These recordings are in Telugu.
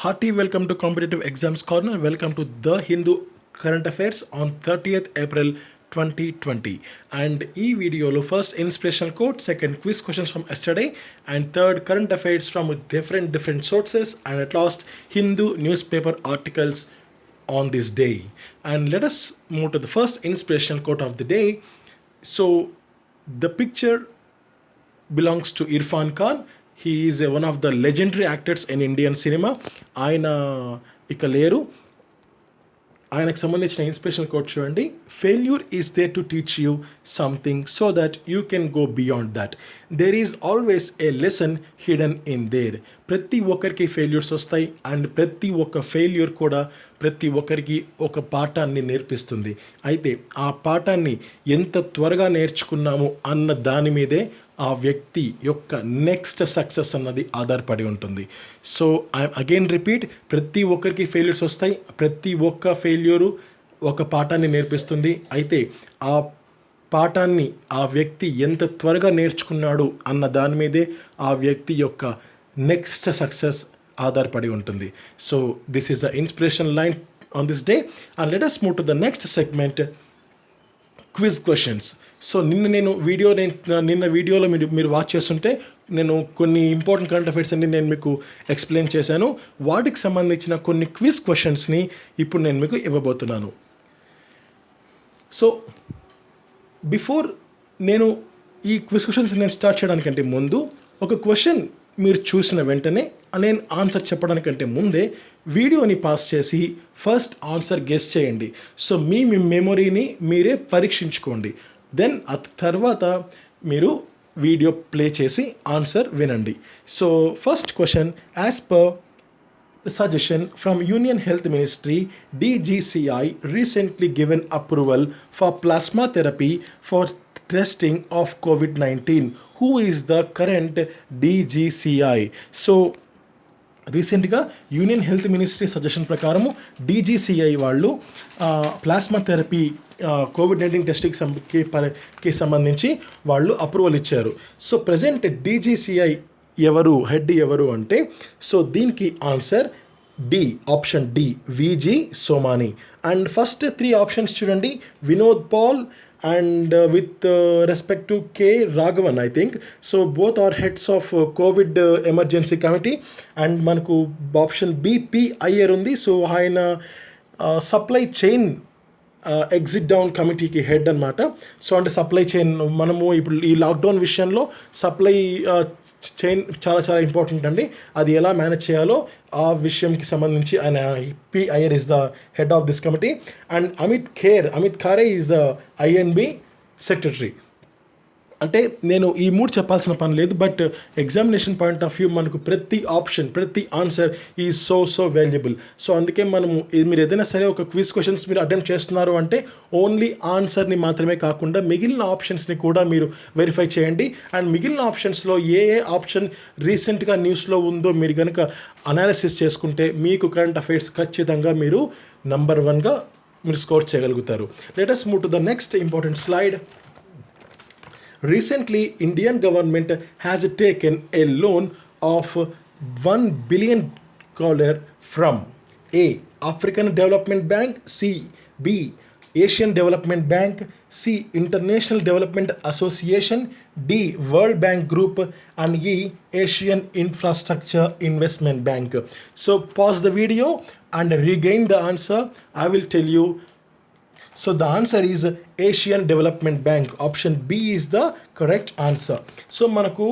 Hearty welcome to Competitive Exams Corner. Welcome to The Hindu Current Affairs on 30th April 2020. And video first inspirational quote, second quiz questions from yesterday, and third current affairs from different sources, and at last Hindu newspaper articles on this day. And let us move to the first inspirational quote of the day. So the picture belongs to Irfan Khan. He is one of the legendary actors in Indian cinema. ఆయన ఇక లేరు. ఆయనకు సంబంధించిన ఇన్స్పిరేషనల్ కోట్ చూడండి. Failure is there to teach you something so that you can go beyond that. There is always a lesson hidden in there. ప్రతి ఒక్కరికి ఫెయిల్యూర్స్ వస్తాయి, అండ్ ప్రతి ఒక్క ఫెయిల్యూర్ కూడా ప్రతి ఒక్కరికి ఒక పాఠాన్ని నేర్పిస్తుంది. అయితే ఆ పాఠాన్ని ఎంత త్వరగా నేర్చుకున్నాము అన్న దాని మీదే ఆ వ్యక్తి యొక్క నెక్స్ట్ సక్సెస్ అన్నది ఆధారపడి ఉంటుంది. సో ఐ అగైన్ రిపీట్, ప్రతి ఒక్కరికి ఫెయిల్యూర్స్ వస్తాయి, ప్రతి ఒక్క ఫెయిల్యూరు ఒక పాఠాన్ని నేర్పిస్తుంది. అయితే ఆ పాఠాన్ని ఆ వ్యక్తి ఎంత త్వరగా నేర్చుకున్నాడు అన్న దాని మీదే ఆ వ్యక్తి యొక్క నెక్స్ట్ సక్సెస్ ఆధారపడి ఉంటుంది. So this is the inspiration line on this day. And let us move to the next segment, quiz questions. So నిన్న వీడియోలో మీరు వాచ్ చేస్తుంటే నేను కొన్ని ఇంపార్టెంట్ కరెంట్ అఫైర్స్ అన్ని నేను మీకు ఎక్స్ప్లెయిన్ చేశాను. వాటికి సంబంధించిన కొన్ని క్విజ్ క్వశ్చన్స్ని ఇప్పుడు నేను మీకు ఇవ్వబోతున్నాను. సో బిఫోర్ నేను ఈ క్విజ్ క్వశ్చన్స్ నేను స్టార్ట్ చేయడానికంటే ముందు, ఒక క్వశ్చన్ మీరు చూసిన వెంటనే నేను ఆన్సర్ చెప్పడానికంటే ముందే వీడియోని పాస్ చేసి ఫస్ట్ ఆన్సర్ గెస్ చేయండి. సో మీ మెమొరీని మీరే పరీక్షించుకోండి. దెన్ ఆ తర్వాత మీరు వీడియో ప్లే చేసి ఆన్సర్ వినండి. So first question, as per the suggestion from Union Health Ministry, DGCI recently given approval for plasma therapy for testing of COVID-19. Who is the current DGCI? So రీసెంట్గా యూనియన్ హెల్త్ మినిస్ట్రీ సజెషన్ ప్రకారము డీజీసీఐ వాళ్ళు ప్లాస్మా థెరపీ కోవిడ్-19 టెస్టింగ్కి సంబంధించి వాళ్ళు అప్రూవల్ ఇచ్చారు. సో ప్రజెంట్ డీజీసీఐ హెడ్ ఎవరు అంటే, సో దీనికి answer D, option D, VG Somani. And first 3 options చూడండి, Vinod Paul and with respect to K. Raghavan, I think. So both are heads of COVID emergency committee. And మనకు ఆప్షన్ బి, పి అయ్యర్ ఉంది. సో ఆయన సప్లై చైన్ ఎగ్జిట్ డౌన్ కమిటీకి హెడ్ అనమాట. సో అంటే సప్లై చైన్, మనము ఇప్పుడు ఈ లాక్డౌన్ విషయంలో సప్లై చైన్ చాలా చాలా ఇంపార్టెంట్ అండి. అది ఎలా మేనేజ్ చేయాలో ఆ విషయంకి సంబంధించి ఆయన P Iyer is the head of this committee. And Amit ఖారే is the INB secretary. అంటే నేను ఈ 3 చెప్పాల్సిన పని లేదు, but examination point of view మనకు ప్రతి ఆప్షన్, ప్రతి answer is so valuable. So అందుకే మీరు ఏదైనా సరే ఒక క్విజ్ క్వశ్చన్స్ మీరు అటెంప్ట్ చేస్తున్నారు అంటే ఓన్లీ ఆన్సర్ని మాత్రమే కాకుండా మిగిలిన ఆప్షన్స్ని కూడా మీరు వెరిఫై చేయండి. అండ్ మిగిలిన ఆప్షన్స్లో ఏ ఆప్షన్ రీసెంట్గా న్యూస్లో ఉందో మీరు కనుక అనాలిసిస్ చేసుకుంటే మీకు కరెంట్ అఫైర్స్ ఖచ్చితంగా మీరు నంబర్ 1గా మీరు స్కోర్ చేయగలుగుతారు. Let us move to the next important slide. Recently, Indian government has taken a loan of $1 billion from A. African Development Bank, B. Asian Development Bank, C. International Development Association, D. World Bank Group, and E. Asian Infrastructure Investment Bank. So pause the video and regain the answer. I will tell you. So the answer is Asian Development Bank. Option B is the correct answer. So మనకు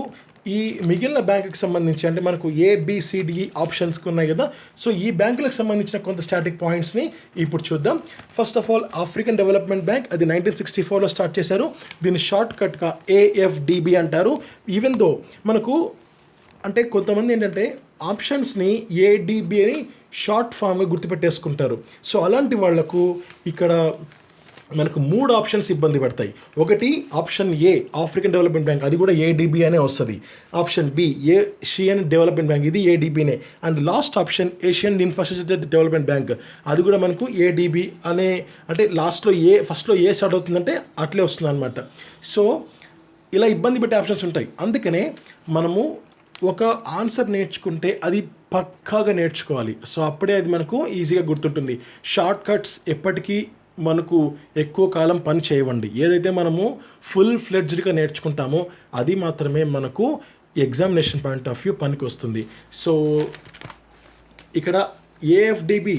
ఈ మిగిలిన బ్యాంకుకి సంబంధించి అంటే మనకు ABCDE ఆప్షన్స్కి ఉన్నాయి కదా. సో ఈ బ్యాంకులకు సంబంధించిన కొంత స్టాటిక్ పాయింట్స్ని ఇప్పుడు చూద్దాం. First of all African development bank, అది 1964లో స్టార్ట్ చేశారు. దీన్ని షార్ట్ కట్గా AFDB అంటారు. ఈవెన్ దో మనకు అంటే కొంతమంది ఏంటంటే ఆప్షన్స్ని ADB అని షార్ట్ ఫామ్గా గుర్తుపెట్టేసుకుంటారు. సో అలాంటి వాళ్లకు ఇక్కడ మనకు 3 ఆప్షన్స్ ఇబ్బంది పడతాయి. ఒకటి option A, African development bank, అది కూడా ADB అనే వస్తుంది. Option B, Asian development bank, ఇది ADBనే. And last option Asian infrastructure development bank, అది కూడా మనకు ADB అనే, అంటే ఫస్ట్లో ఏ స్టార్ట్ అవుతుందంటే అట్లే వస్తుంది అనమాట. సో ఇలా ఇబ్బంది పెట్టే ఆప్షన్స్ ఉంటాయి. అందుకనే మనము ఒక ఆన్సర్ నేర్చుకుంటే అది పక్కాగా నేర్చుకోవాలి. సో అప్పుడే అది మనకు ఈజీగా గుర్తుంటుంది. షార్ట్ కట్స్ ఎప్పటికీ మనకు ఎక్కువ కాలం పని చేయవండి. ఏదైతే మనము ఫుల్ ఫ్లెడ్జ్డ్గా నేర్చుకుంటామో అది మాత్రమే మనకు ఎగ్జామినేషన్ పాయింట్ ఆఫ్ వ్యూ పనికి వస్తుంది. సో ఇక్కడ ఏఎఫ్డిబి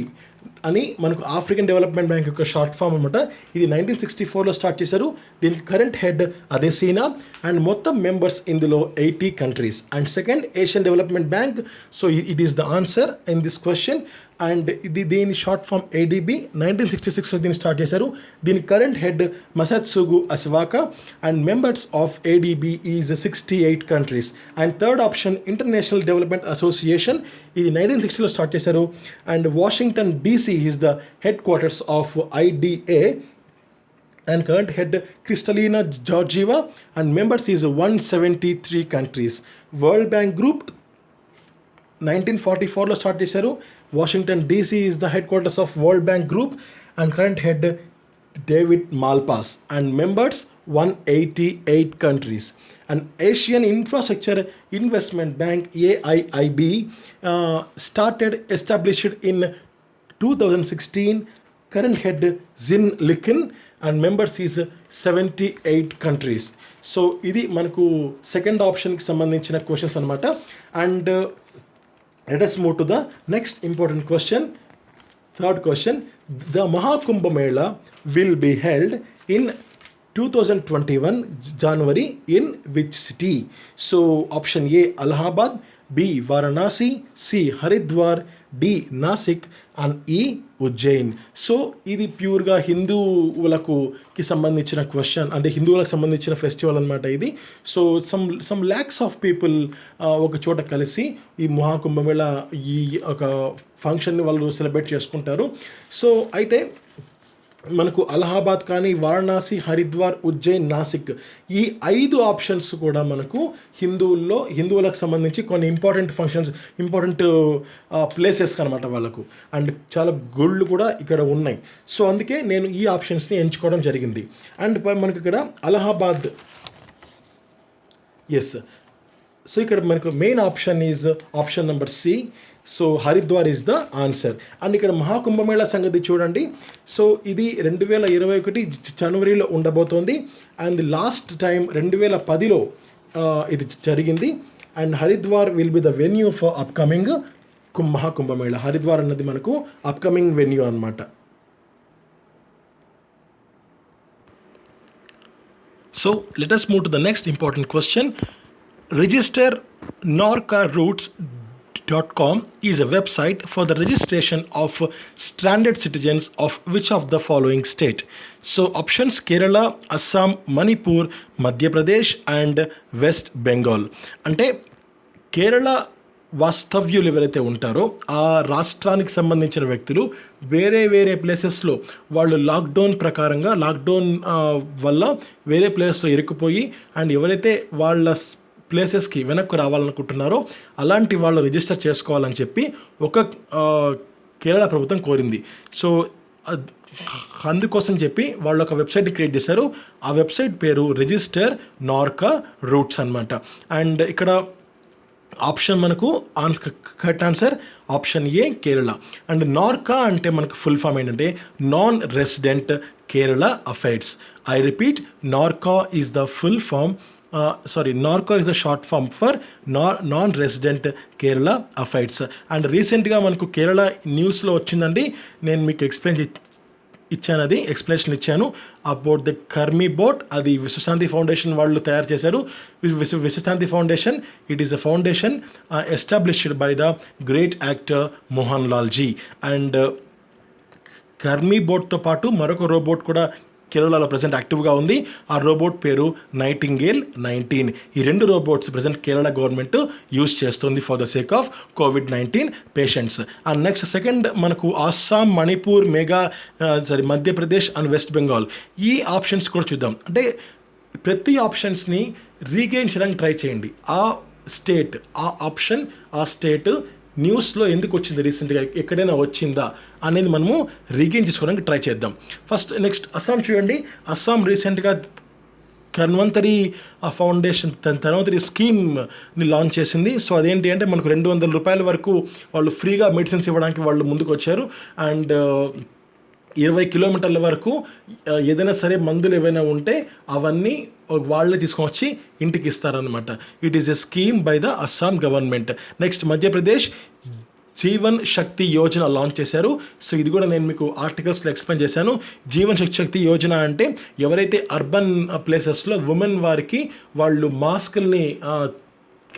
అని మనకు ఆఫ్రికన్ డెవలప్మెంట్ బ్యాంక్ యొక్క షార్ట్ ఫామ్ అనమాట. ఇది 1964లో స్టార్ట్ చేశారు. దీనికి కరెంట్ హెడ్ అదేసీనా అండ్ మొత్తం మెంబర్స్ ఇందులో 80 countries. And second Asian development bank. So it is the answer in this question. And దీని షార్ట్ ఫామ్ ఏడిబి 1966లో దీన్ని స్టార్ట్ చేశారు. దీని current head Masatsugu Asakawa and members of ADB is 68 countries. And third option international development association. ఇది 1960లో స్టార్ట్ చేశారు. And Washington DC is the headquarters of IDA and current head Kristalina Georgieva and members is 173 countries. World Bank Group 1944లో స్టార్ట్ చేశారు. Washington DC is the headquarters of World Bank Group and current head David Malpass and members 188 countries. And Asian Infrastructure Investment Bank AIIB established in 2016. Current head Zin Likin and members is 78 countries. So ఇది మనకు సెకండ్ ఆప్షన్కి సంబంధించిన క్వశ్చన్స్ అనమాట. And let us move to the next important question. Third question. The Mahakumbh Mela will be held in 2021 January in which city? So option A Allahabad, B Varanasi, C Haridwar, D Nasik and E Ujjain. So ఇది ప్యూర్గా హిందువులకి సంబంధించిన క్వశ్చన్, అంటే హిందువులకు సంబంధించిన ఫెస్టివల్ అనమాట ఇది. So some lakhs of people ఒక చోట కలిసి ఈ మహాకుంభమేళ ఈ ఒక ఫంక్షన్ని వాళ్ళు సెలబ్రేట్ చేసుకుంటారు. సో అయితే మనకు అలహాబాద్ కానీ వారణాసి, హరిద్వార్, ఉజ్జయిన్, నాసిక్ ఈ 5 ఆప్షన్స్ కూడా మనకు హిందువులకు సంబంధించి కొన్ని ఇంపార్టెంట్ ఫంక్షన్స్, ఇంపార్టెంట్ ప్లేసెస్ అనమాట వాళ్ళకు. అండ్ చాలా గుళ్ళు కూడా ఇక్కడ ఉన్నాయి. సో అందుకే నేను ఈ ఆప్షన్స్ని ఎంచుకోవడం జరిగింది. అండ్ మనకి ఇక్కడ అలహాబాద్, ఎస్. సో ఇక్కడ మనకు main option is option number C. So Haridwar is the answer. And ఇక్కడ మహాకుంభమేళా సంగతి చూడండి. సో ఇది 2021 జనవరిలో ఉండబోతోంది. అండ్ లాస్ట్ టైం 2010లో ఇది జరిగింది. And Haridwar will be the venue for upcoming Maha Kumbh Mela. Haridwar అన్నది మనకు అప్కమింగ్ వెన్యూ అనమాట. So let us move to the next important question. Register norcaroutes.com is a website for the registration of stranded citizens of which of the following state? So options Kerala, Assam, Manipur, Madhya Pradesh and West Bengal. అంటే కేరళ వాస్తవ్యులు ఎవరైతే ఉంటారో ఆ రాష్ట్రానికి సంబంధించిన వ్యక్తులు వేరే ప్లేసెస్లో వాళ్ళు లాక్డౌన్ వల్ల వేరే ప్లేసెస్లో ఇరుక్కుపోయి అండ్ ఎవరైతే వాళ్ళ ప్లేసెస్కి వెనక్కు రావాలనుకుంటున్నారో అలాంటి వాళ్ళు రిజిస్టర్ చేసుకోవాలని చెప్పి ఒక కేరళ ప్రభుత్వం కోరింది. సో అందుకోసం చెప్పి వాళ్ళు ఒక వెబ్సైట్ని క్రియేట్ చేశారు. ఆ వెబ్సైట్ పేరు రిజిస్టర్ నార్కా రూట్స్ అనమాట. అండ్ ఇక్కడ ఆప్షన్ మనకు correct answer option A Kerala. And NORKA అంటే మనకు ఫుల్ ఫామ్ ఏంటంటే non resident Kerala affairs. I repeat, NORKA is the full form NORCA is the short form for non-resident Kerala affairs. And రీసెంట్గా మనకు కేరళ న్యూస్లో వచ్చిందండి, నేను మీకు ఎక్స్ప్లెనేషన్ ఇచ్చాను అబౌట్ ద కర్మీ బోట్. అది విశ్వశాంతి ఫౌండేషన్ వాళ్ళు తయారు చేశారు. Vishwashanti foundation, it is a foundation established by the great actor Mohan Lal ji. And Karmi బోట్తో పాటు మరొక రోబోట్ కూడా కేరళలో ప్రజెంట్ యాక్టివ్గా ఉంది. ఆ రోబోట్ పేరు నైటింగేల్ 19. ఈ 2 robots present Kerala government use చేస్తుంది for the sake of COVID-19 patients. And next second మనకు అస్సాం, మణిపూర్, మధ్యప్రదేశ్ అండ్ వెస్ట్ బెంగాల్. ఈ ఆప్షన్స్ కూడా చూద్దాం. అంటే ప్రతి ఆప్షన్స్ని రీగెయిన్ చేయడానికి ట్రై చేయండి. ఆ స్టేట్, ఆ ఆప్షన్, ఆ స్టేట్ న్యూస్లో ఎందుకు వచ్చింది, రీసెంట్గా ఎక్కడైనా వచ్చిందా అనేది మనము రీగెయిన్ చేసుకోవడానికి ట్రై చేద్దాం. నెక్స్ట్ అస్సాం చూడండి. అస్సాం రీసెంట్గా ధన్వంతరి ఫౌండేషన్ ధన్వంతరి స్కీమ్ని లాంచ్ చేసింది. సో అదేంటి అంటే మనకు $200 వరకు వాళ్ళు ఫ్రీగా మెడిసిన్స్ ఇవ్వడానికి వాళ్ళు ముందుకు వచ్చారు. అండ్ 20 కిలోమీటర్ల వరకు ఏదైనా సరే మందులు ఏవైనా ఉంటే అవన్నీ వాళ్ళే తీసుకొని వచ్చి ఇంటికి ఇస్తారనమాట. It is a scheme by the Assam government. Next Madhya Pradesh Jeevan Shakti Yojana launch చేశారు. సో ఇది కూడా నేను మీకు ఆర్టికల్స్లో ఎక్స్ప్లెయిన్ చేశాను. జీవన్ శక్తి యోజన అంటే ఎవరైతే అర్బన్ ప్లేసెస్లో ఉమెన్ వారికి వాళ్ళు మాస్కుల్ని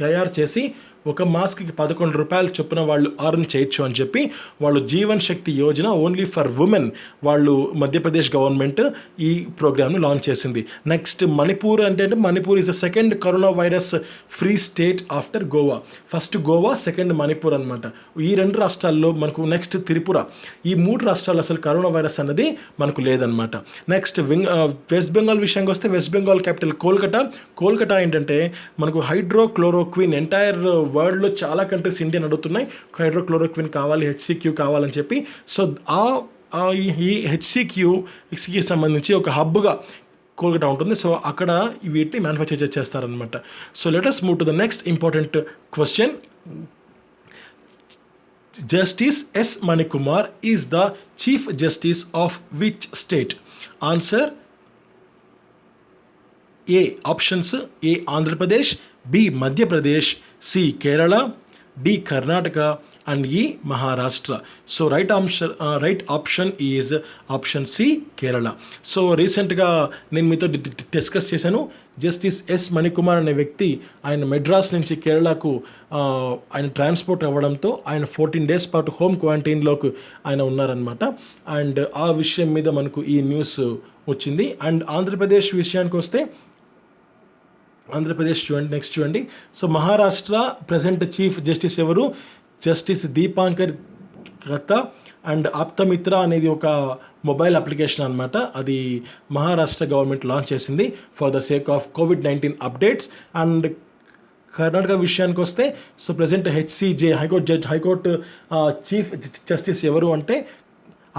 తయారు చేసి ఒక మాస్క్కి $11 చొప్పున వాళ్ళు అర్న్ చేయొచ్చు అని చెప్పి వాళ్ళు జీవన్ శక్తి యోజన ఓన్లీ ఫర్ ఉమెన్ వాళ్ళు మధ్యప్రదేశ్ గవర్నమెంట్ ఈ ప్రోగ్రామ్ను లాంచ్ చేసింది. నెక్స్ట్ మణిపూర్ అంటే Manipur is the second corona virus free state after Goa. First Goa, second Manipur అనమాట. ఈ 2 రాష్ట్రాల్లో మనకు నెక్స్ట్ త్రిపుర. ఈ 3 రాష్ట్రాల్లో అసలు కరోనా వైరస్ అన్నది మనకు లేదనమాట. నెక్స్ట్ వెస్ట్ బెంగాల్ విషయానికి వస్తే వెస్ట్ బెంగాల్ క్యాపిటల్ కోల్కతా ఏంటంటే మనకు హైడ్రోక్లోరోక్విన్ ఎంటైర్ వరల్డ్లో చాలా కంట్రీస్ ఇండియన్ అడుగుతున్నాయి హైడ్రోక్లోరోక్విన్ కావాలి, HCQ కావాలని చెప్పి. సో ఈ HCQకి సంబంధించి ఒక హబ్గా కోల్కతా ఉంటుంది. సో అక్కడ వీటిని మ్యానుఫ్యాక్చర్ చేస్తారనమాట. So let us move to the next important question. Justice S. Manikumar is the Chief Justice of which state? Answer A. Options A. Andhra Pradesh, B. Madhya Pradesh, C. Kerala, D. Karnataka and E. Maharashtra. So right option is option C. Kerala. So రీసెంట్గా నేను మీతో డిస్కస్ చేశాను. జస్టిస్ ఎస్ మణికుమార్ అనే వ్యక్తి ఆయన మెడ్రాస్ నుంచి కేరళకు ఆయన ట్రాన్స్పోర్ట్ అవ్వడంతో ఆయన 14 days పాటు హోమ్ క్వారంటైన్లోకి ఆయన ఉన్నారనమాట. అండ్ ఆ విషయం మీద మనకు ఈ న్యూస్ వచ్చింది. అండ్ ఆంధ్రప్రదేశ్ విషయానికి వస్తే ఆంధ్రప్రదేశ్ చూడండి. నెక్స్ట్ చూడండి. So Maharashtra present chief justice ఎవరు? జస్టిస్ దీపాంకర్ దత్తా. అండ్ ఆప్తమిత్ర అనేది ఒక మొబైల్ అప్లికేషన్ అనమాట. అది మహారాష్ట్ర గవర్నమెంట్ లాంచ్ చేసింది for the sake of COVID-19 updates. And Karnataka విషయానికి వస్తే so present HCJ high court chief justice ఎవరు అంటే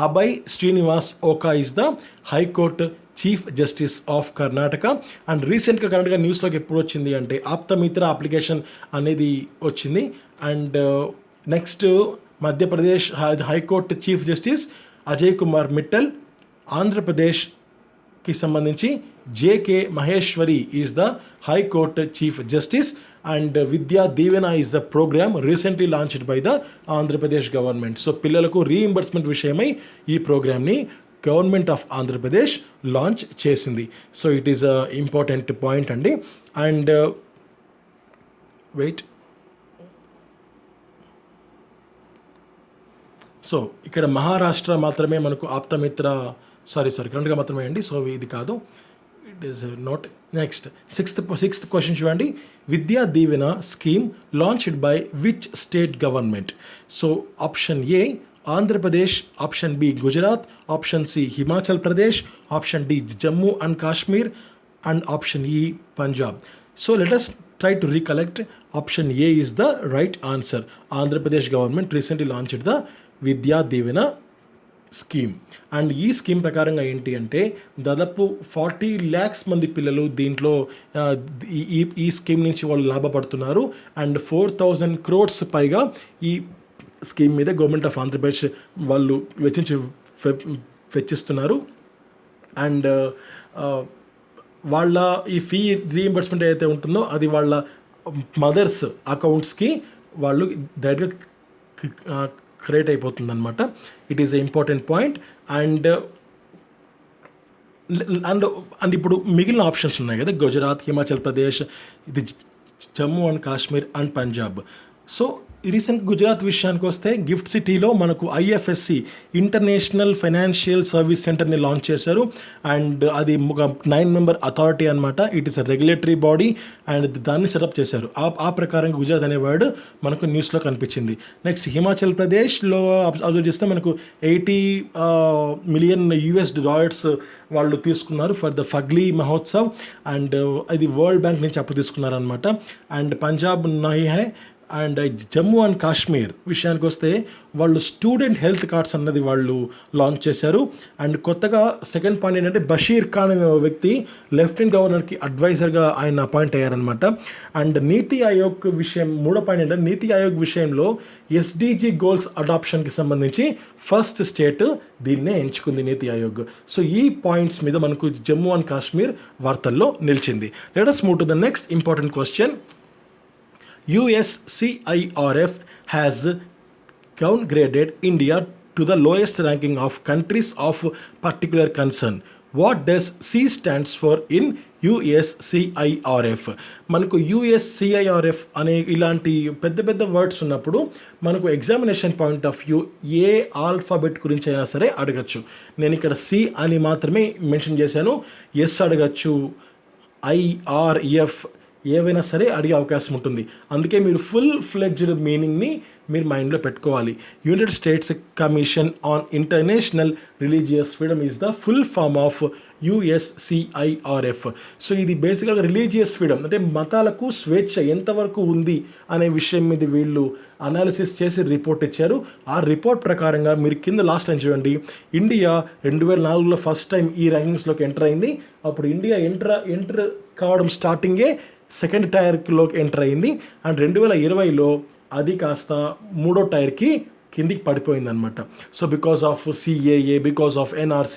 Abhay Shrinivas Oka is the high court chief justice of Karnataka. And రీసెంట్గా కర్ణాటక న్యూస్లోకి ఎప్పుడు వచ్చింది అంటే ఆప్తమిత్ర అప్లికేషన్ అనేది వచ్చింది. And next Madhya Pradesh high court chief justice Ajay Kumar Mittal. ఆంధ్రప్రదేశ్కి సంబంధించి J K Maheshwari is the high court chief justice. And Vidya Deevena is the program recently launched by the Andhra Pradesh government. So పిల్లలకు రీఇంబర్స్మెంట్ విషయమై ఈ ప్రోగ్రామ్ని గవర్నమెంట్ ఆఫ్ ఆంధ్రప్రదేశ్ లాంచ్ చేసింది. So it is a important point అండి. అండ్ వెయిట్, సో ఇక్కడ మహారాష్ట్ర మాత్రమే మనకు ఆప్తమిత్ర సారీ కరెంట్గా మాత్రమే అండి. సో ఇది కాదు, it is not. Next sixth question చూడండి. Vidya Deevena scheme launched by which state government? So option A Andhra Pradesh, option B Gujarat, option C Himachal Pradesh, option D Jammu and Kashmir and option E Punjab. So let us try to recollect. Option A is the right answer. Andhra Pradesh government recently launched the Vidya Divina scheme. And ఈ స్కీమ్ ప్రకారంగా ఏంటి అంటే దాదాపు 40 lakhs మంది పిల్లలు దీంట్లో ఈ స్కీమ్ నుంచి వాళ్ళు లాభపడుతున్నారు. అండ్ 4,000 crores పైగా ఈ స్కీమ్ మీద గవర్నమెంట్ ఆఫ్ ఆంధ్రప్రదేశ్ వాళ్ళు వెచ్చిస్తున్నారు. అండ్ వాళ్ళ ఈ ఫీ రీఇంబర్స్మెంట్ ఏదైతే ఉంటుందో అది వాళ్ళ మదర్స్ అకౌంట్స్కి వాళ్ళు డైరెక్ట్గా క్రియేట్ అయిపోతుంది అనమాట. It is a important point. And and and ఇప్పుడు మిగిలిన ఆప్షన్స్ ఉన్నాయి కదా, గుజరాత్, హిమాచల్ ప్రదేశ్, ఇది Jammu and Kashmir and Punjab. So recent Gujarat విషయానికి వస్తే గిఫ్ట్ సిటీలో మనకు IFSC ఇంటర్నేషనల్ ఫైనాన్షియల్ సర్వీస్ సెంటర్ని లాంచ్ చేశారు. అండ్ అది ఒక 9-member అథారిటీ అనమాట. It is a regulatory body and దాన్ని సెటప్ చేశారు. ఆ ప్రకారంగా గుజరాత్ అనే వర్డ్ మనకు న్యూస్లో కనిపించింది. నెక్స్ట్ హిమాచల్ ప్రదేశ్లో అబ్జర్వ్ చేస్తే మనకు $80 million వాళ్ళు తీసుకున్నారు for the Phagli Mahotsav. And ఇది వరల్డ్ బ్యాంక్ నుంచి అప్పు తీసుకున్నారనమాట. అండ్ పంజాబ్ నహీ హై అండ్ జమ్మూ అండ్ కాశ్మీర్ విషయానికి వస్తే వాళ్ళు స్టూడెంట్ హెల్త్ కార్డ్స్ అన్నది వాళ్ళు లాంచ్ చేశారు. అండ్ కొత్తగా సెకండ్ పాయింట్ ఏంటంటే బషీర్ ఖాన్ అనే వ్యక్తి లెఫ్టినెంట్ గవర్నర్కి అడ్వైజర్గా ఆయన అపాయింట్ అయ్యారనమాట. అండ్ నీతి ఆయోగ్ విషయం మూడో పాయింట్ ఏంటంటే నీతి ఆయోగ్ విషయంలో ఎస్డిజి గోల్స్ అడాప్షన్కి సంబంధించి ఫస్ట్ స్టేట్ దీన్నే ఎంచుకుంది నీతి ఆయోగ్. సో ఈ పాయింట్స్ మీద మనకు జమ్మూ అండ్ కాశ్మీర్ వార్తల్లో నిలిచింది. Let us move to the next important question. USCIRF has downgraded India to the lowest ranking of countries of particular concern. What does C stands for in USCIRF? మనకు USCIRF అనే ఇలాంటి పెద్ద పెద్ద వర్డ్స్ ఉన్నప్పుడు మనకు examination point of view A alphabet గురించి అయినా సరే అడగచ్చు. నేను ఇక్కడ C అని మాత్రమే మెన్షన్ చేశాను. ఎస్ అడగచ్చు, IRF ఏవైనా సరే అడిగే అవకాశం ఉంటుంది. అందుకే మీరు ఫుల్ ఫ్లెడ్జ్డ్ మీనింగ్ని మీరు మైండ్లో పెట్టుకోవాలి. United States Commission on International Religious Freedom is the full form of USCIRF. So ఇది బేసిక్గా రిలీజియస్ ఫ్రీడమ్ అంటే మతాలకు స్వేచ్ఛ ఎంతవరకు ఉంది అనే విషయం మీద వీళ్ళు అనాలిసిస్ చేసి రిపోర్ట్ ఇచ్చారు. ఆ రిపోర్ట్ ప్రకారంగా మీరు కింద లాస్ట్ టైం చూడండి, ఇండియా 2004లో ఫస్ట్ టైం ఈ ర్యాంకింగ్స్లోకి ఎంటర్ అయింది. అప్పుడు ఇండియా ఎంటర్ కావడం స్టార్టింగే సెకండ్ టైర్లోకి ఎంటర్ అయింది. అండ్ 2020లో అది కాస్త మూడో టైర్కి కిందికి పడిపోయింది అనమాట. So because of CAA, because of NRC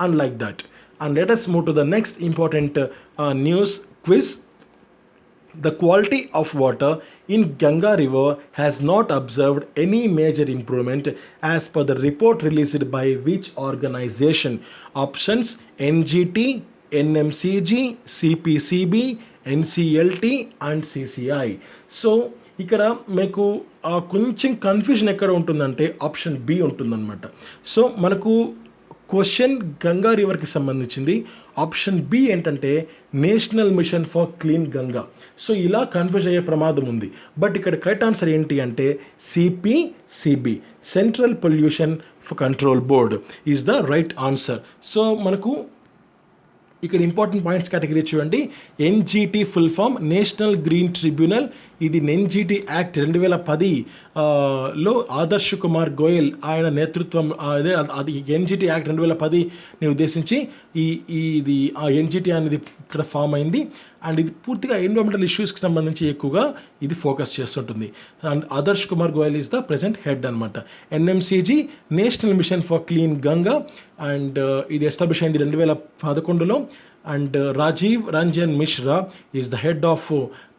and like that. And let us move to the next important news quiz. The quality of water in Ganga River has not observed any major improvement as per the report released by which organization? Options: NGT, NMCG, CPCB, NCLT and CCI. So ఇక్కడ మీకు కొంచెం కన్ఫ్యూజన్ ఎక్కడ ఉంటుందంటే ఆప్షన్ బి ఉంటుందన్నమాట. సో మనకు క్వశ్చన్ గంగా రివర్కి సంబంధించింది. ఆప్షన్ బి ఏంటంటే national mission for clean Ganga. So ఇలా కన్ఫ్యూజ్ అయ్యే ప్రమాదం ఉంది. బట్ ఇక్కడ కరెక్ట్ ఆన్సర్ ఏంటి అంటే CPCB, central pollution control board is the right answer. So మనకు ఇక్కడ ఇంపార్టెంట్ పాయింట్స్ కేటగిరీ చూడండి. NGT full form national green tribunal. ఇది NGT యాక్ట్ 2010లో ఆదర్శ్ కుమార్ గోయల్ ఆయన నేతృత్వం అదే అది NGT యాక్ట్ 2010ని ఉద్దేశించి ఇది NGT అనేది ఇక్కడ ఫామ్ అయింది. అండ్ ఇది పూర్తిగా ఎన్విరాన్మెంటల్ ఇష్యూస్కి సంబంధించి ఎక్కువగా ఇది ఫోకస్ చేస్తుంటుంది. And Adarsh Kumar Goyal is the present head అనమాట. NMCG national mission for clean Ganga. And ఇది ఎస్టాబ్లిష్ అయింది 2011లో. And Rajiv Ranjan Mishra is the head of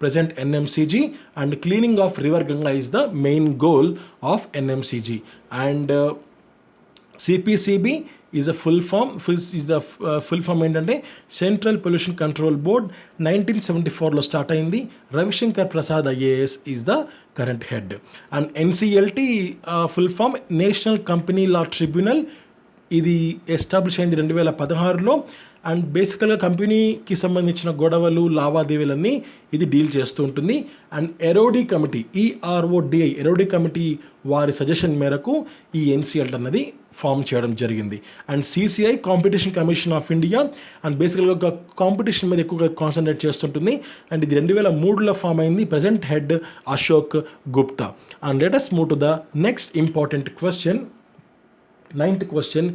present NMCG, and cleaning of river Ganga is the main goal of NMCG. And CPCB is a full form ఏంటంటే సెంట్రల్ పొల్యూషన్ కంట్రోల్ బోర్డ్. 1974లో స్టార్ట్ అయింది. Ravishankar Prasad IAS is the current head. And NCLT full form national company law tribunal. ఇది ఎస్టాబ్లిష్ అయింది 2016లో. అండ్ బేసికల్గా కంపెనీకి సంబంధించిన గొడవలు లావాదేవీలన్నీ ఇది డీల్ చేస్తూ ఉంటుంది. అండ్ ఎరోడీ కమిటీ ERODI ఎరోడీ కమిటీ వారి సజెషన్ మేరకు ఈ NCLT అన్నది ఫామ్ చేయడం జరిగింది. And CCI competition commission of India. And బేసికల్గా కాంపిటీషన్ మీద ఎక్కువగా కాన్సన్ట్రేట్ చేస్తుంటుంది. అండ్ ఇది 2003లో ఫామ్ అయింది. Present head Ashok Gupta. And let us move to the next important question. 9th question.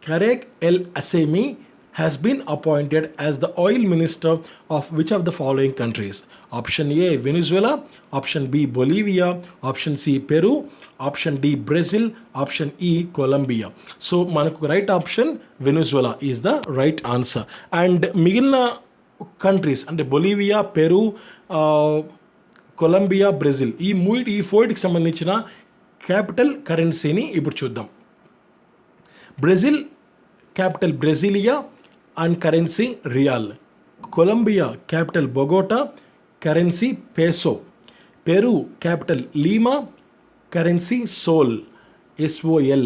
Karek El Asemi has been appointed as the oil minister of which of the following countries? Option A Venezuela, option B Bolivia, option C Peru, option D Brazil, option E Colombia. So manaku right option Venezuela is the right answer. And మిగిలిన కంట్రీస్ అంటే బొలీవియా, పెరు, కొలంబియా, బ్రెజిల్ ఈ ఫోర్ట్కి సంబంధించిన క్యాపిటల్ కరెన్సీని ఇప్పుడు చూద్దాం. Brazil capital Brasilia and currency real. Colombia capital Bogota, currency peso. Peru capital Lima, currency sol SOL.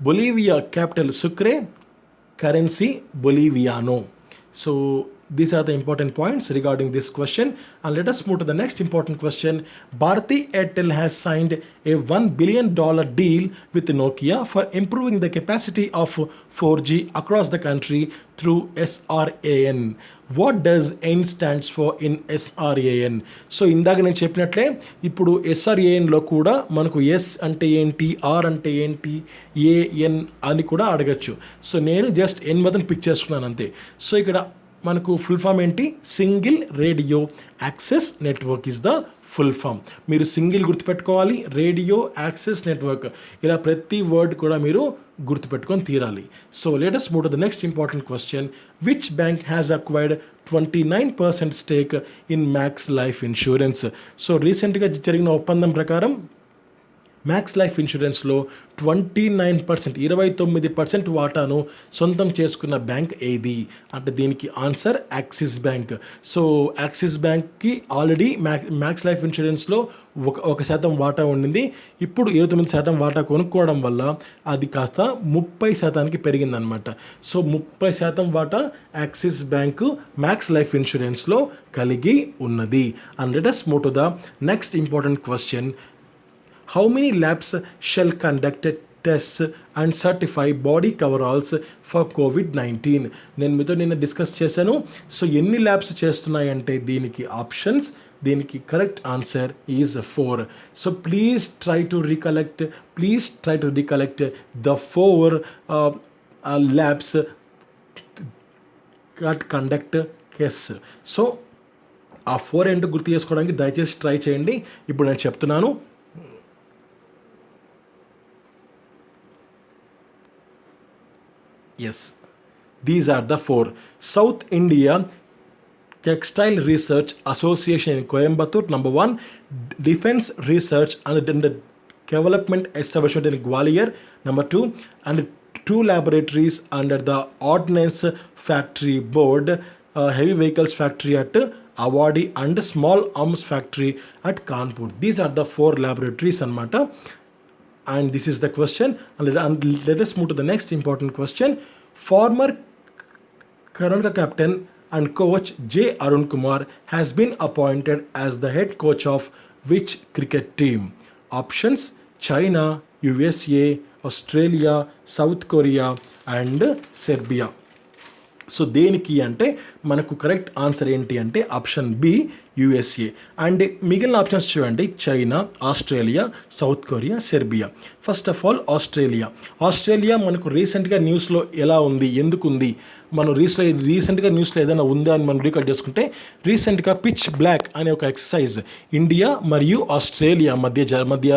Bolivia capital Sucre, currency boliviano. So these are the important points regarding this question. And let us move to the next important question. Bharti Airtel has signed a $1 billion deal with Nokia for improving the capacity of 4G across the country through SRAN. What does N stands for in SRAN? So ఇందాక నేను చెప్పినట్లే ఇప్పుడు ఎస్ఆర్ఏఎన్లో కూడా మనకు ఎస్ అంటే ఏంటి, ఆర్ అంటే ఏంటి, ఏఎన్ అని కూడా అడగచ్చు. సో నేను జస్ట్ ఎన్ మాత్రం పిక్ చేసుకున్నాను అంతే. సో ఇక్కడ మనకు ఫుల్ ఫామ్ ఏంటి, single radio access network is the full form. మీరు సింగిల్ గుర్తుపెట్టుకోవాలి, రేడియో యాక్సెస్ నెట్వర్క్, ఇలా ప్రతి వర్డ్ కూడా మీరు గుర్తుపెట్టుకొని తీరాలి. So let us move to the next important question. Which bank has acquired 29% stake in Max Life Insurance? So రీసెంట్గా జరిగిన ఒప్పందం ప్రకారం మ్యాక్స్ లైఫ్ ఇన్సూరెన్స్లో 29% వాటాను సొంతం చేసుకున్న బ్యాంక్ ఏది అంటే దీనికి answer axis bank. So axis బ్యాంక్కి ఆల్రెడీ మ్యాక్స్ లైఫ్ ఇన్సూరెన్స్లో ఒక శాతం వాటా ఉండింది. ఇప్పుడు 29% వాటా కొనుక్కోవడం వల్ల అది కాస్త 30%కి పెరిగిందనమాట. సో 30% వాటా యాక్సిస్ బ్యాంకు మ్యాక్స్ లైఫ్ ఇన్సూరెన్స్లో కలిగి ఉన్నది. And let us move to the next important question. How many labs shall conduct tests and certify body coveralls for COVID-19? నేను మీతో నిన్న డిస్కస్ చేశాను. సో ఎన్ని ల్యాబ్స్ చేస్తున్నాయంటే దీనికి ఆప్షన్స్, దీనికి correct answer is 4. So please try to recollect the 4 labs that conduct test. So ఆ 4 ఏంటో గుర్తు చేసుకోవడానికి దయచేసి ట్రై చేయండి. ఇప్పుడు నేను చెప్తున్నాను. Yes, these are the 4. South India Textile Research Association in Coimbatore, number 1. Defense Research and Development Establishment in Gwalior, number 2. And 2 laboratories under the Ordnance Factory Board, Heavy Vehicles Factory at Awadi and Small Arms Factory at Kanpur. These are the 4 laboratories anamata. And this is the question. And let us move to the next important question. Former Karnataka captain and coach J. Arun Kumar has been appointed as the head coach of which cricket team? Options: China, USA, Australia, South Korea and Serbia. So దేనికి అంటే మనకు కరెక్ట్ ఆన్సర్ ఏంటి అంటే ఆప్షన్ బి, యుఎస్ఏ. అండ్ మిగిలిన ఆప్షన్స్ చూడండి, China, Australia, south Korea, Serbia. First of all Australia మనకు రీసెంట్గా న్యూస్లో ఎలా ఉంది, ఎందుకు ఉంది, మనం రీసెంట్గా న్యూస్లో ఏదైనా ఉందా అని మనం రీకాల్ చేసుకుంటే రీసెంట్గా పిచ్ బ్లాక్ అనే ఒక ఎక్సర్సైజ్ ఇండియా మరియు ఆస్ట్రేలియా మధ్య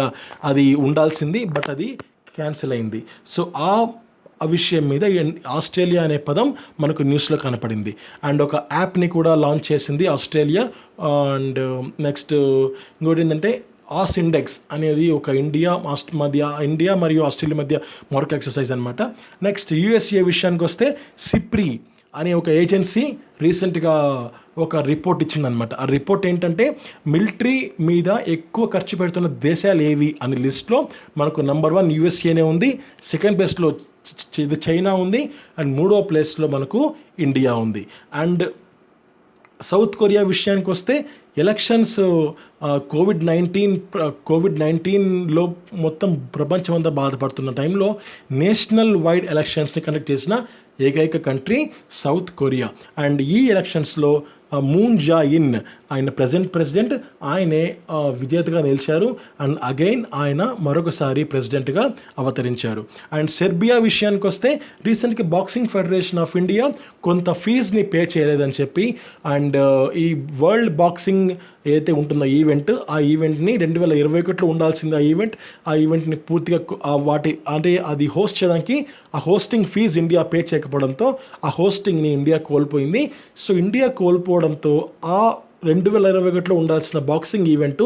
అది ఉండాల్సింది, బట్ అది క్యాన్సిల్ అయింది. సో ఆ విషయం మీద ఆస్ట్రేలియా అనే పదం మనకు న్యూస్లో కనపడింది. అండ్ ఒక యాప్ని కూడా లాంచ్ చేసింది ఆస్ట్రేలియా. అండ్ నెక్స్ట్ ఇంకోటి ఏంటంటే ఆస్ ఇండెక్స్ అనేది ఒక ఇండియా మరియు ఆస్ట్రేలియా మధ్య మరొక ఎక్సర్సైజ్ అనమాట. నెక్స్ట్ యూఎస్ఏ విషయానికి వస్తే సిప్రి అనే ఒక ఏజెన్సీ రీసెంట్గా ఒక రిపోర్ట్ ఇచ్చిందనమాట. ఆ రిపోర్ట్ ఏంటంటే మిలిటరీ మీద ఎక్కువ ఖర్చు పెడుతున్న దేశాలు ఏవి అనే లిస్ట్లో మనకు నెంబర్ 1 యూఎస్ఏనే ఉంది, సెకండ్ ప్లేస్లో చైనా ఉంది, అండ్ 3వ ప్లేస్లో మనకు ఇండియా ఉంది. అండ్ సౌత్ కొరియా విషయానికి వస్తే ఎలక్షన్స్ కోవిడ్-19లో మొత్తం ప్రపంచం అంతా బాధపడుతున్న టైంలో నేషనల్ వైడ్ ఎలక్షన్స్ని కండక్ట్ చేసిన ఏకైక కంట్రీ సౌత్ కొరియా. అండ్ ఈ ఎలక్షన్స్లో మూన్ జా-ఇన్ ఆయన ప్రెసిడెంట్ ఆయనే విజేతగా నిలిచారు. అండ్ అగైన్ ఆయన మరొకసారి ప్రెసిడెంట్గా అవతరించారు. అండ్ సెర్బియా విషయానికి వస్తే రీసెంట్గా బాక్సింగ్ ఫెడరేషన్ ఆఫ్ ఇండియా కొంత ఫీజుని పే చేయలేదని చెప్పి అండ్ ఈ వరల్డ్ బాక్సింగ్ ఏదైతే ఉంటుందో ఆ ఈవెంట్ని 2021లో ఉండాల్సింది ఆ ఈవెంట్ని పూర్తిగా అది హోస్ట్ చేయడానికి ఆ హోస్టింగ్ ఫీజు ఇండియా పే చేయకపోవడంతో ఆ హోస్టింగ్ని ఇండియా కోల్పోయింది. సో ఇండియా కోల్పోవడంతో ఆ 2021లో ఉండాల్సిన బాక్సింగ్ ఈవెంటు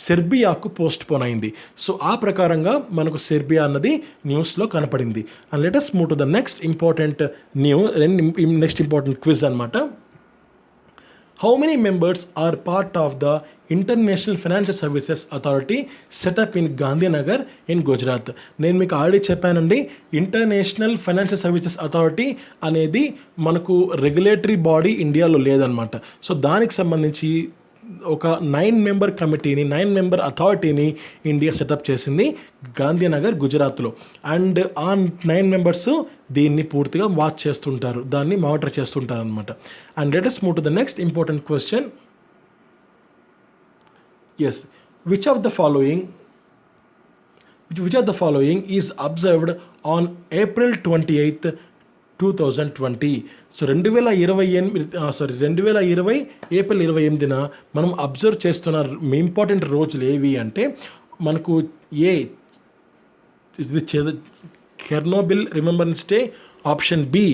సెర్బియాకు పోస్ట్ పోన్ అయింది. సో ఆ ప్రకారంగా మనకు సెర్బియా అన్నది న్యూస్లో కనపడింది. And let us move to the next important quiz అనమాట. How many members are part of the International Financial Services Authority set up in Gandhinagar in Gujarat? నేను మీకు ఆల్రెడీ చెప్పానండి, ఇంటర్నేషనల్ ఫైనాన్షియల్ సర్వీసెస్ అథారిటీ అనేది మనకు రెగ్యులేటరీ బాడీ ఇండియాలో లేదనమాట. సో దానికి సంబంధించి ఒక 9 మెంబర్ కమిటీని 9 మెంబర్ అథారిటీని ఇండియా సెటప్ చేసింది గాంధీనగర్ గుజరాత్లో. అండ్ ఆ 9 మెంబర్స్ దీన్ని పూర్తిగా వాచ్ చేస్తుంటారు, దాన్ని మానిటర్ చేస్తుంటారు అనమాట. And let us move to the next important question. Yes, which of the following is observed on April 28, 2020. So 2020 April 28న మనం అబ్జర్వ్ చేస్తున్న ఇంపార్టెంట్ రోజులు ఏవి అంటే మనకు ఇది Chernobyl remembrance day, option B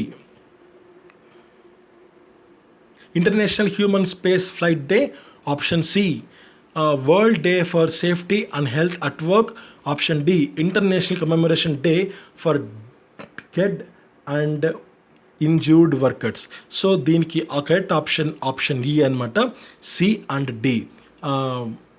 international human space flight day, option C world day for safety and health at work, option D international commemoration day for dead and injured workers. So దీనికి ఆ కరెక్ట్ ఆప్షన్ ఈ అనమాట, సి అండ్ డి.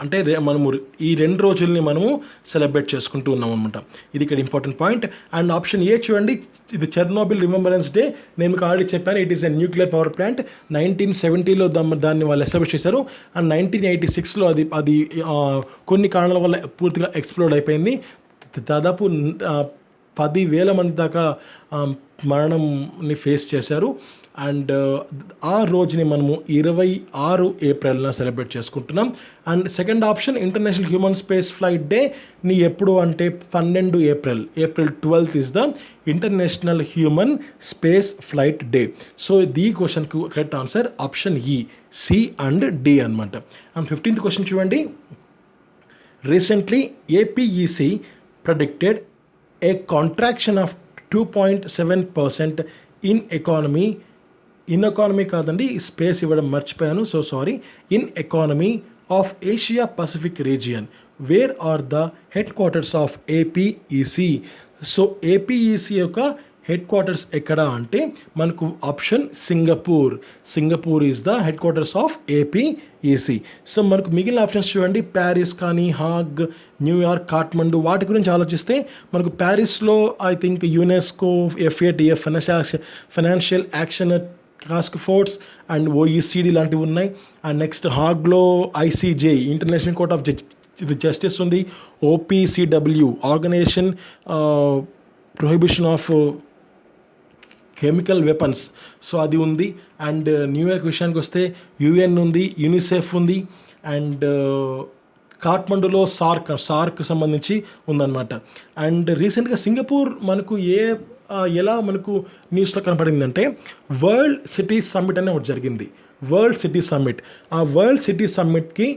అంటే మనము ఈ 2 రోజుల్ని మనము సెలబ్రేట్ చేసుకుంటూ ఉన్నాం అనమాట. ఇది ఇక్కడ important point. And option A చూడండి, ఇది చెర్నోబిల్ రిమెంబరెన్స్ డే. నేను మీకు ఆల్రెడీ చెప్పాను, it is a nuclear power plant. 1970లో దాన్ని వాళ్ళు ఎస్టాబ్లిష్ చేశారు. అండ్ 1986లో అది కొన్ని కారణాల వల్ల పూర్తిగా ఎక్స్ప్లోడ్ అయిపోయింది. దాదాపు 10,000 మంది దాకా మరణంని ఫేస్ చేశారు. అండ్ ఆ రోజుని మనము 26 ఏప్రిల్న సెలబ్రేట్ చేసుకుంటున్నాం. And second option international human space flight డేని ఎప్పుడు అంటే 12 April 12th is the international human space flight day. So ఈ క్వశ్చన్కు కరెక్ట్ ఆన్సర్ ఆప్షన్ ఈ, సి అండ్ డి అనమాట. అండ్ 15th క్వశ్చన్ చూడండి. Recently APEC predicted a contraction of 2.7% in economy కాదండి, స్పేస్ ఇవ్వడం మర్చిపోయాను, so sorry. In economy of Asia Pacific region, where are the headquarters of APEC. So APEC యొక్క హెడ్ క్వార్టర్స్ ఎక్కడ అంటే మనకు option Singapore is the headquarters of APEC. So మనకు మిగిలిన ఆప్షన్స్ చూడండి, ప్యారిస్ కానీ, హాగ్, న్యూయార్క్, కాఠ్మండు. వాటి గురించి ఆలోచిస్తే మనకు ప్యారిస్లో I think UNESCO, FATF financial action task force and OECD లాంటివి ఉన్నాయి. అండ్ నెక్స్ట్ హాగ్లో ICJ international court of justice ఉంది. OPCW organization prohibition of chemical weapons, so అది ఉంది. అండ్ న్యూయార్క్ విషయానికి వస్తే UN ఉంది, యూనిసెఫ్ ఉంది. అండ్ కాఠ్మండులో సార్క్ సంబంధించి ఉందన్నమాట. అండ్ రీసెంట్గా సింగపూర్ మనకు ఎలా మనకు న్యూస్లో కనపడిందంటే వరల్డ్ సిటీ సమ్మిట్ అనే ఒకటి జరిగింది, వరల్డ్ సిటీ సమ్మిట్. ఆ వరల్డ్ సిటీ సమ్మిట్కి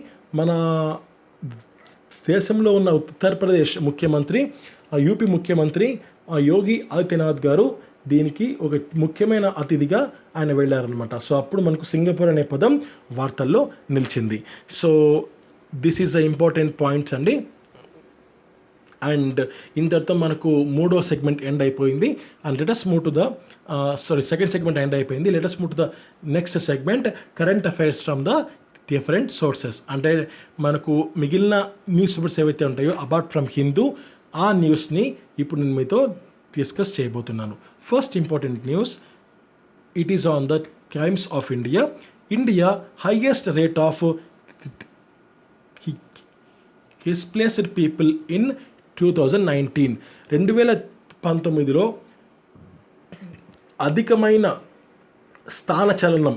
మన దేశంలో ఉన్న ఉత్తరప్రదేశ్ ముఖ్యమంత్రి, యూపీ ముఖ్యమంత్రి యోగి ఆదిత్యనాథ్ గారు దీనికి ఒక ముఖ్యమైన అతిథిగా ఆయన వెళ్ళారనమాట. సో అప్పుడు మనకు సింగపూర్ అనే పదం వార్తల్లో నిలిచింది. So this is the important points అండి. అండ్ ఇంతటితో మనకు 3వ సెగ్మెంట్ ఎండ్ అయిపోయింది. And let's move to the second segment end అయిపోయింది. Let's move to the next segment, current affairs from the different sources. అంటే మనకు మిగిలిన న్యూస్ పేపర్స్ ఏవైతే ఉంటాయో అపార్ట్ ఫ్రమ్ హిందూ, ఆ న్యూస్ని ఇప్పుడు నేను మీతో డిస్కస్ చేయబోతున్నాను. First important news, it is on the Times of India highest rate of displaced people in 2019. 2019లో అధికమైన స్థానచలనం.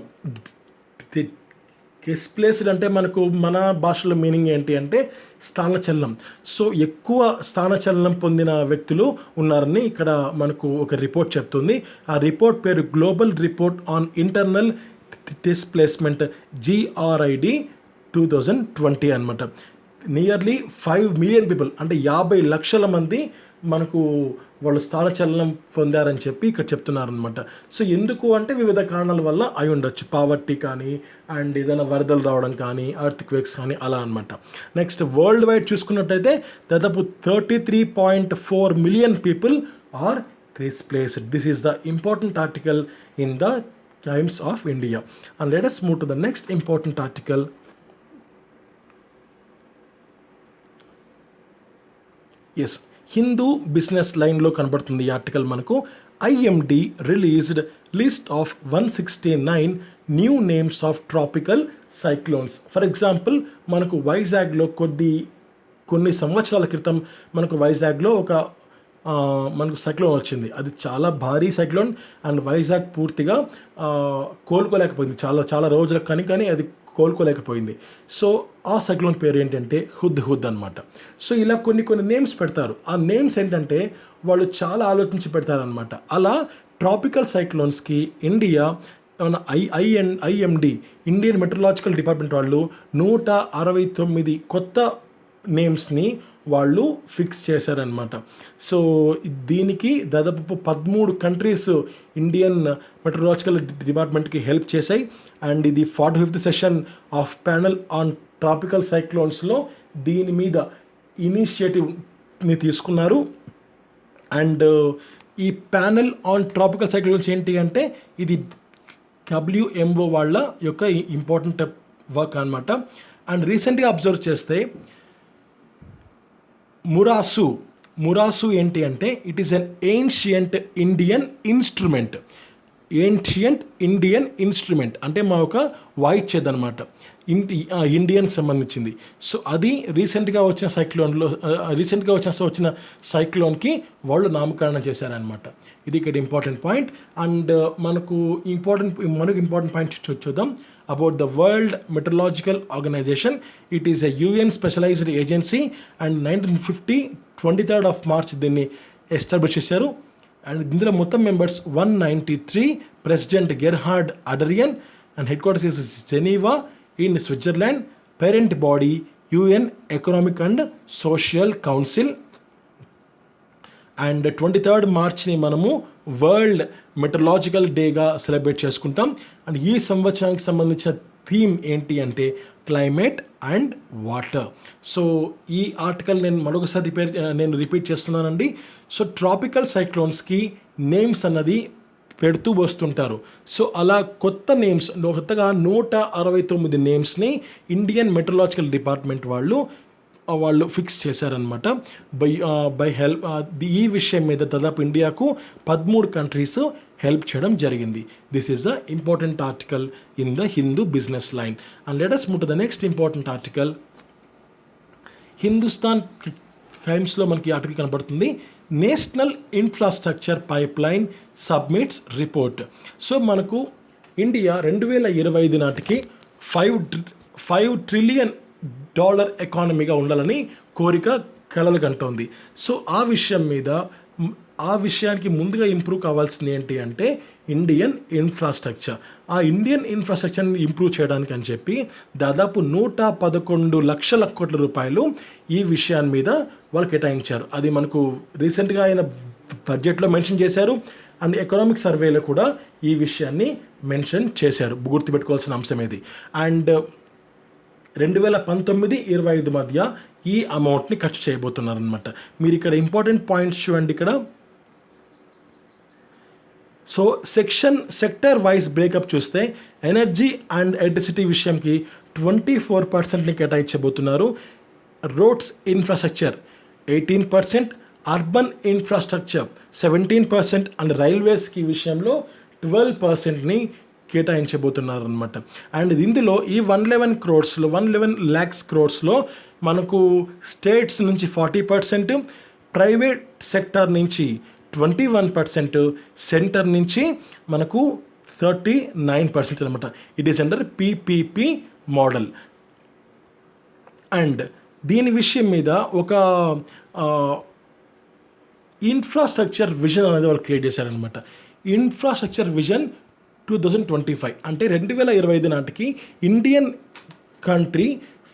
డిస్ప్లేస్డ్ అంటే మనకు మన భాషలో మీనింగ్ ఏంటి అంటే స్థానచలనం. సో ఎక్కువ స్థానచలనం పొందిన వ్యక్తులు ఉన్నారని ఇక్కడ మనకు ఒక రిపోర్ట్ చెప్తుంది. ఆ రిపోర్ట్ పేరు global report on internal displacement, GRID 2020 అనమాట. నియర్లీ 5 మిలియన్ పీపుల్ అంటే 50 లక్షల మంది మనకు వాళ్ళు స్థానచలనం పొందారని చెప్పి ఇక్కడ చెప్తున్నారనమాట. సో ఎందుకు అంటే వివిధ కారణాల వల్ల అయి ఉండొచ్చు, పావర్టీ కానీ, అండ్ ఏదైనా వరదలు రావడం కానీ, ఎర్త్ క్వేక్స్ కానీ, అలా అనమాట. నెక్స్ట్ వరల్డ్ వైడ్ చూసుకున్నట్టయితే దాదాపు 33.4 million people are displaced. This is the important article in the Times of India. And let us move to the next important article. Yes, Hindu business లైన్లో కనబడుతుంది ఈ ఆర్టికల్ మనకు. IMD released list of 169 new names of tropical cyclones. For example మనకు వైజాగ్లో కొన్ని సంవత్సరాల క్రితం మనకు వైజాగ్లో మనకు సైక్లోన్ వచ్చింది. అది చాలా భారీ సైక్లోన్ అండ్ వైజాగ్ పూర్తిగా కోలుకోలేకపోయింది చాలా రోజులకు, కానీ అది కోలుకోలేకపోయింది. సో ఆ సైక్లోన్ పేరు ఏంటంటే హుద్ అనమాట. సో ఇలా కొన్ని నేమ్స్ పెడతారు. ఆ నేమ్స్ ఏంటంటే వాళ్ళు చాలా ఆలోచించి పెడతారనమాట. అలా ట్రాపికల్ సైక్లోన్స్కి India IMD Indian meteorological department వాళ్ళు 169 కొత్త నేమ్స్ని వాళ్ళు ఫిక్స్ చేశారనమాట. సో దీనికి దాదాపు 13 కంట్రీస్ ఇండియన్ మెట్రలాజికల్ డిపార్ట్మెంట్కి హెల్ప్ చేశాయి. అండ్ ఇది 45th session of panel on tropical సైక్లోన్స్లో దీని మీద ఇనిషియేటివ్ని తీసుకున్నారు. అండ్ ఈ ప్యానల్ ఆన్ ట్రాపికల్ సైక్లోన్స్ ఏంటి అంటే ఇది WMO వాళ్ళ యొక్క ఇంపార్టెంట్ వర్క్ అనమాట. అండ్ రీసెంట్గా అబ్జర్వ్ చేస్తే మురాసు ఏంటి అంటే it is an ancient Indian instrument అంటే మా ఒక వాయిచ్చేది అనమాట, ఇండియన్కి సంబంధించింది. సో అది రీసెంట్గా వచ్చిన సైక్లోన్కి వాళ్ళు నామకరణం చేశారనమాట. ఇది ఇక్కడ ఇంపార్టెంట్ పాయింట్. అండ్ మనకు ఇంపార్టెంట్ పాయింట్ చూద్దాం. about the World Meteorological Organization. It is a UN specialized agency and 1950 23rd of March దీన్ని ఎస్టాబ్లిష్ చేశారు. అండ్ ఇందులో మొత్తం members 193. President Gerhard Adrian and headquarters is Geneva in Switzerland. Parent body UN economic and social council. And 23rd మార్చ్ని మనము వరల్డ్ మెటరలాజికల్ డేగా సెలబ్రేట్ చేసుకుంటాం. అండ్ ఈ సంవత్సరానికి సంబంధించిన థీమ్ ఏంటి అంటే క్లైమేట్ అండ్ వాటర్. సో ఈ ఆర్టికల్ నేను మరొకసారి రిపీట్ చేస్తున్నానండి. సో ట్రాపికల్ సైక్లోన్స్కి నేమ్స్ అన్నది పెడుతూ వస్తుంటారు. సో అలా కొత్తగా 169 నేమ్స్ని ఇండియన్ మెట్రలాజికల్ డిపార్ట్మెంట్ వాళ్ళు ఫిక్స్ చేశారనమాట. బై హెల్ప్ ఈ విషయం మీద దాదాపు ఇండియాకు 13 కంట్రీస్ హెల్ప్ చేయడం జరిగింది. This is the important article in the Hindu business line. And let us move to the next important article. Hindustan టైమ్స్లో మనకి ఆర్టికల్ కనబడుతుంది. National infrastructure pipeline submits report. So మనకు ఇండియా 2025 నాటికి $5 ట్రిలియన్ ఎకానమీగా ఉండాలని కలలు కంటోంది. సో ఆ విషయానికి ముందుగా ఇంప్రూవ్ కావాల్సింది ఏంటి అంటే ఇండియన్ ఇన్ఫ్రాస్ట్రక్చర్. ఆ ఇండియన్ ఇన్ఫ్రాస్ట్రక్చర్ని ఇంప్రూవ్ చేయడానికి అని చెప్పి దాదాపు 111 లక్షల కోట్ల రూపాయలు ఈ విషయాన్ని మీద వాళ్ళు కేటాయించారు. అది మనకు రీసెంట్గా అయిన బడ్జెట్లో మెన్షన్ చేశారు. అండ్ ఎకనామిక్ సర్వేలో కూడా ఈ విషయాన్ని మెన్షన్ చేశారు. గుర్తుపెట్టుకోవాల్సిన అంశం ఇది. అండ్ 2019-25 మధ్య ఈ అమౌంట్ని ఖర్చు చేయబోతున్నారనమాట. మీరు ఇక్కడ ఇంపార్టెంట్ పాయింట్స్ చూడండి. ఇక్కడ సో సెక్టర్ వైజ్ బ్రేకప్ చూస్తే ఎనర్జీ అండ్ ఎలక్ట్రిసిటీ విషయంకి 24%ని కేటాయించబోతున్నారు. Roads infrastructure 18%, urban infrastructure 17% and రైల్వేస్కి విషయంలో 12%ని కేటాయించబోతున్నారనమాట. అండ్ ఇందులో ఈ 111 lakhs crores మనకు స్టేట్స్ నుంచి 40%, ప్రైవేట్ సెక్టర్ నుంచి 21%, సెంటర్ నుంచి మనకు 39% అనమాట. It is under PPP model. And దీని విషయం మీద ఒక ఇన్ఫ్రాస్ట్రక్చర్ విజన్ అనేది వాళ్ళు క్రియేట్ చేశారనమాట. ఇన్ఫ్రాస్ట్రక్చర్ విజన్ 2025 అంటే 2025 నాటికి ఇండియన్ కంట్రీ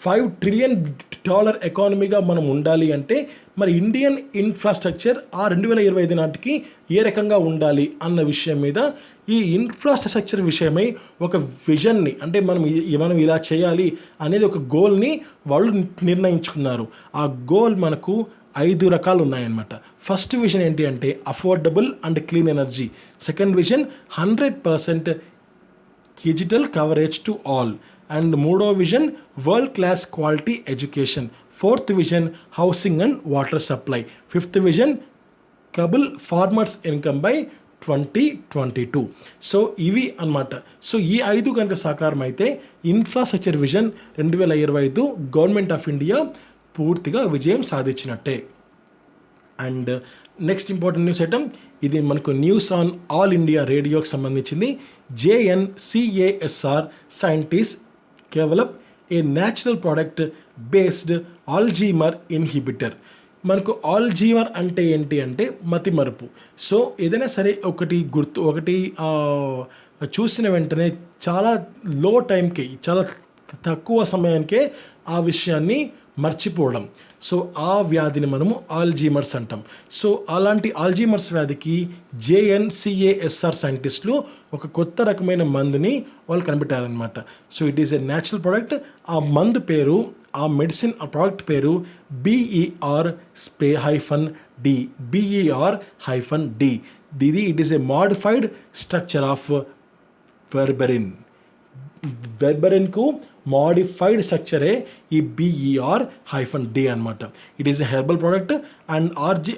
$5 ట్రిలియన్ ఎకానమీగా మనం ఉండాలి అంటే మరి ఇండియన్ ఇన్ఫ్రాస్ట్రక్చర్ ఆ 2025 నాటికి ఏ రకంగా ఉండాలి అన్న విషయం మీద ఈ ఇన్ఫ్రాస్ట్రక్చర్ విషయమై ఒక విజన్ని అంటే మనం ఇలా చేయాలి అనేది ఒక గోల్ని వాళ్ళు నిర్ణయించుకున్నారు. ఆ గోల్ మనకు 5 రకాలు ఉన్నాయన్నమాట. ఫస్ట్ విజన్ ఏంటి అంటే affordable and clean energy. Second vision 100% digital coverage to all. And మూడో vision world class quality education. Fourth vision housing and water supply, fifth vision double farmers income by 2022. So ఇవి అన్నమాట. సో ఈ 5 కనుక సాకారం అయితే infrastructure vision 2025 government of India పూర్తిగా విజయం సాధించినట్టే. And next important news item, ఇది మనకు న్యూస్ ఆన్ ఆల్ ఇండియా రేడియోకి సంబంధించింది. JNCASR scientist develop a natural product based Alzheimer inhibitor. మనకు ఆల్జీమర్ అంటే ఏంటి అంటే మతిమరుపు. సో ఏదైనా సరే ఒకటి చూసిన వెంటనే చాలా లో టైంకి, చాలా తక్కువ సమయానికే ఆ విషయాన్ని మర్చిపోవడం. సో ఆ వ్యాధిని మనము ఆల్జీమర్స్ అంటాం. సో అలాంటి ఆల్జీమర్స్ వ్యాధికి JNCASR సైంటిస్టులు ఒక కొత్త రకమైన మందుని వాళ్ళు కనిపెట్టారనమాట. So it is a natural product. ఆ మందు పేరు, ఆ మెడిసిన్, ఆ ప్రోడక్ట్ పేరు BER-D. BER-D. It is a modified structure of berberine. బెర్బెరిన్కు మాడిఫైడ్ స్ట్రక్చరే ఈ BER-D అనమాట. It is a herbal product. And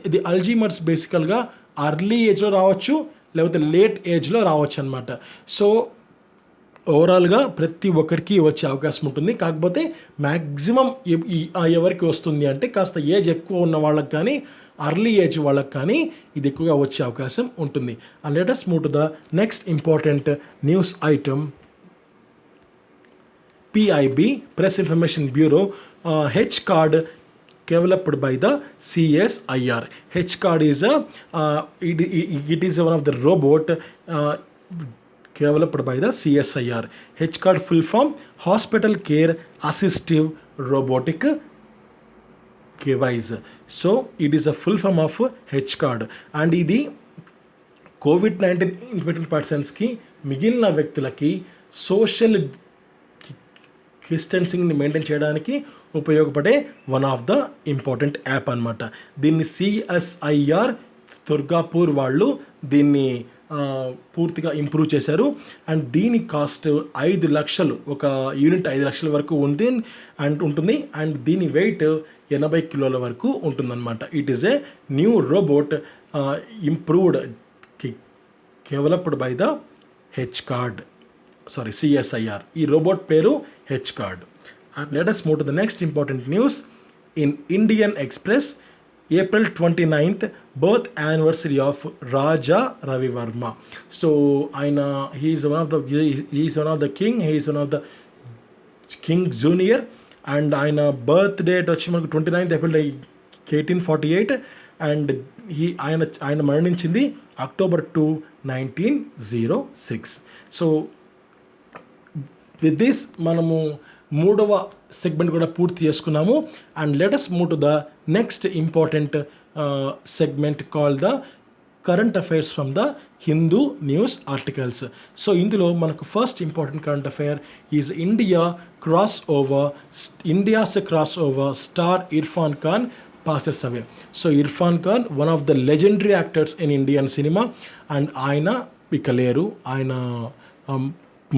ఇది అల్జీమర్స్ బేసికల్గా అర్లీ ఏజ్లో రావచ్చు, లేకపోతే లేట్ ఏజ్లో రావచ్చు అనమాట. సో ఓవరాల్గా ప్రతి ఒక్కరికి వచ్చే అవకాశం ఉంటుంది. కాకపోతే మ్యాక్సిమం ఎవరికి వస్తుంది అంటే కాస్త ఏజ్ ఎక్కువ ఉన్న వాళ్ళకి కానీ, అర్లీ ఏజ్ వాళ్ళకి కానీ ఇది ఎక్కువగా వచ్చే అవకాశం ఉంటుంది. And let us move to the next important news item. PIB, Press Information Bureau, H-Card developed by the CSIR. H-Card is it is one of the robot developed by the CSIR. H-Card full form Hospital Care Assistive Robotic Device. So it is a full form of H-Card. And ఇది COVID-19 ఇన్ఫెక్టెడ్ పర్సన్స్కి, మిగిలిన వ్యక్తులకి సోషల్ డిస్టెన్సింగ్ని మెయింటైన్ చేయడానికి ఉపయోగపడే one of the important app అనమాట. దీన్ని CSIR దుర్గాపూర్ వాళ్ళు దీన్ని పూర్తిగా ఇంప్రూవ్ చేశారు. అండ్ దీని కాస్ట్ 5 లక్షలు, ఒక యూనిట్ 5 లక్షల వరకు ఉంటుంది. అండ్ దీని వెయిట్ 80 కిలోల వరకు ఉంటుందన్నమాట. It is a new robot improved developed by the CSIR. ఈ రోబోట్ పేరు H-Card. And let us move to the next important news. In Indian Express, April 29th, birth anniversary of Raja Ravi Verma. So he is one of the king. He is one of the king junior. And ఆయన బర్త్ డేట్ వచ్చి మనకు 29th April 1848. అండ్ ఆయన మరణించింది October 2, 1906. సో విత్ దిస్ మనము 3వ సెగ్మెంట్ కూడా పూర్తి చేసుకున్నాము. And let us move to the next important segment called the current affairs from the Hindu news articles. So ఇందులో మనకు first important current affair is India's cross over star Irfan Khan passes away. So Irfan Khan, one of the legendary actors in Indian cinema, and ఆయన ఇక లేరు, ఆయన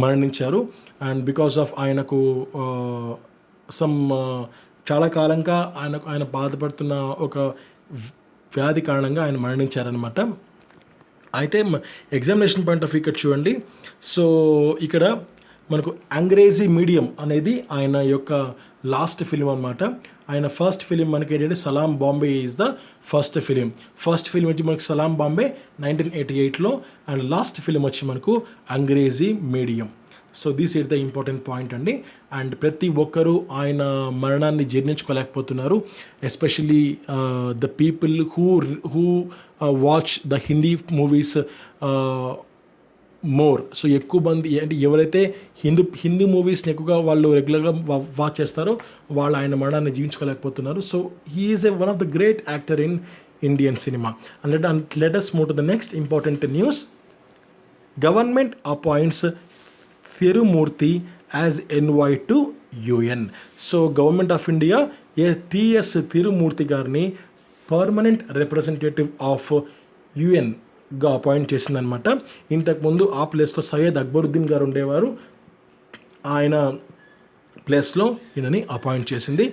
మరణించారు. అండ్ బికాస్ ఆఫ్ ఆయనకు చాలా కాలంగా ఆయన బాధపడుతున్న ఒక వ్యాధి కారణంగా ఆయన మరణించారనమాట. అయితే ఎగ్జామినేషన్ పాయింట్ ఆఫ్ వ్యూ ఇక్కడ చూడండి. సో ఇక్కడ మనకు అంగ్రేజీ మీడియం అనేది ఆయన యొక్క లాస్ట్ ఫిలిం అనమాట. ఆయన ఫస్ట్ ఫిలిం మనకి ఏంటంటే Salaam Bombay is the first film వచ్చి మనకు సలాం బాంబే 1988లో. అండ్ లాస్ట్ ఫిలిం వచ్చి మనకు Angrezi Medium. So this is the important point అండి. అండ్ ప్రతి ఒక్కరూ ఆయన మరణాన్ని జీర్ణించుకోలేకపోతున్నారు, especially the people who watch the Hindi movies more. So ఎక్కువ మంది అంటే ఎవరైతే హిందీ మూవీస్ని ఎక్కువగా వాళ్ళు రెగ్యులర్గా వాచ్ చేస్తారో వాళ్ళు ఆయన మరణాన్ని జీవించుకోలేకపోతున్నారు. So he is one of the great actor in Indian cinema. And let us move to the next important news. Government appoints Tirumurthy as envoy to UN. So government of India TS Tirumurthy గారిని పర్మనెంట్ రిప్రజెంటేటివ్ ఆఫ్ UN-గా అపాయింట్ చేసిందనమాట. ఇంతకుముందు ఆ ప్లేస్లో సయ్యద్ అక్బరుద్దీన్ గారు ఉండేవారు. ఆయన ప్లేస్లో ఈయనని అపాయింట్ చేసింది.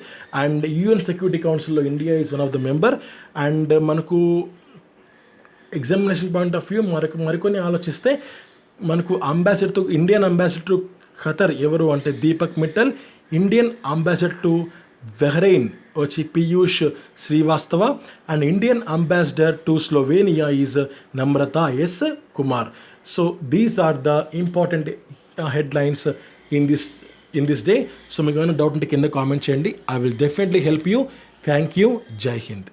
అండ్ యూఎన్ సెక్యూరిటీ కౌన్సిల్లో India is one of the member. And మనకు ఎగ్జామినేషన్ పాయింట్ ఆఫ్ వ్యూ మరికొన్ని ఆలోచిస్తే మనకు ambassador Indian ambassador to Qatar ఎవరు అంటే Deepak Mittal, Indian ambassador to Bahrain వచ్చి Piyush Srivastava, and Indian ambassador to Slovenia is Namrata S Kumar. So these are the important headlines in this day. So మీకు ఏమైనా డౌట్ ఉంటే కింద కామెంట్ చేయండి. I will definitely help you. Thank you. Jai Hind.